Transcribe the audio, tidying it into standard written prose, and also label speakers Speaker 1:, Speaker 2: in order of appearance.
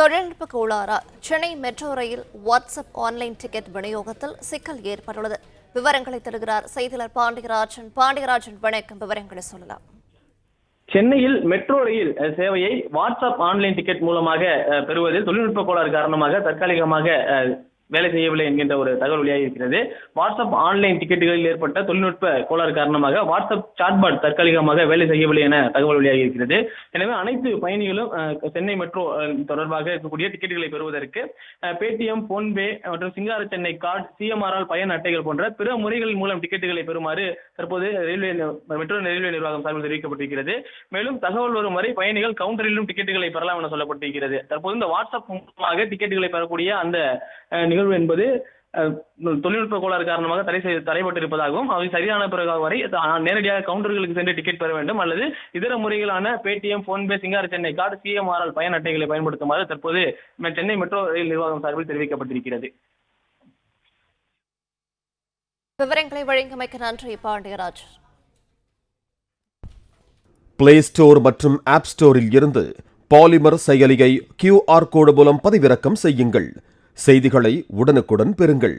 Speaker 1: தொழில்நுட்ப கோளாறு Chennai metro rail WhatsApp online ticket விநியோகத்தில் சிக்கல் ஏற்பட்டுள்ளது. விவரங்களை தருகிறார் செய்தியாளர் பாண்டியராஜன். வணக்கம். விவரங்களை சொல்லலாம்.
Speaker 2: சென்னையில் மெட்ரோ ரயில் சேவையை வாட்ஸ்அப் ஆன்லைன் டிக்கெட் மூலமாக பெறுவதில் தொழில்நுட்ப கோளாறு காரணமாக தற்காலிகமாக வேலை செய்யவில்லை என்கின்ற ஒரு தகவல் வெளியாகி இருக்கிறது. வாட்ஸ்அப் ஆன்லைன் டிக்கெட்டுகளில் ஏற்பட்ட தொழில்நுட்ப கோளாறு காரணமாக வாட்ஸ்அப் சாட்பாட் தற்காலிகமாக வேலை செய்யவில்லை என தகவல் வெளியாகி இருக்கிறது. எனவே அனைத்து பயணிகளும் சென்னை மெட்ரோ தொடர்பாக இருக்கக்கூடிய டிக்கெட்டுகளை பெறுவதற்கு பேடிஎம், போன்பே மற்றும் சிங்கார சென்னை கார்டு, சிஎம்ஆர்ஆல் பயன் அட்டைகள் போன்ற பிற முறைகளின் மூலம் டிக்கெட்டுகளை பெறுமாறு தற்போது மெட்ரோ ரயில்வே நிர்வாகம் சார்பில் தெரிவிக்கப்பட்டிருக்கிறது. மேலும் தகவல் வரும் வரை பயணிகள் கவுண்டரிலும் டிக்கெட்டுகளை பெறலாம் என சொல்லப்பட்டிருக்கிறது. தற்போது இந்த வாட்ஸ்அப் மூலமாக டிக்கெட்டுகளை பெறக்கூடிய அந்த நிகழ்வு என்பது தொழில்நுட்ப கோளாறு காரணமாக தடைபட்டிருப்பதாகவும் அவை சரியான பிறகு வரை நேரடியாக கவுண்டர்களுக்கு சென்று டிக்கெட் பெற வேண்டும் அல்லது இதர முறைகளான பேடிஎம், போன்பே, சிங்கார சென்னை கார்டு, சிஎம்ஆர்ஆல் பயன் அட்டைகளை பயன்படுத்துமாறு தற்போது சென்னை மெட்ரோ ரயில் நிர்வாகம் சார்பில் தெரிவிக்கப்பட்டிருக்கிறது.
Speaker 1: விவரங்களை வழங்கியமைக்கு நன்றி பாண்டியராஜ்.
Speaker 3: பிளே ஸ்டோர் மற்றும் ஆப் ஸ்டோரில் இருந்து பாலிமர் செயலியை QR கோடு மூலம் பதிவிறக்கம் செய்யுங்கள். செய்திகளை உடனுக்குடன் பெறுங்கள்.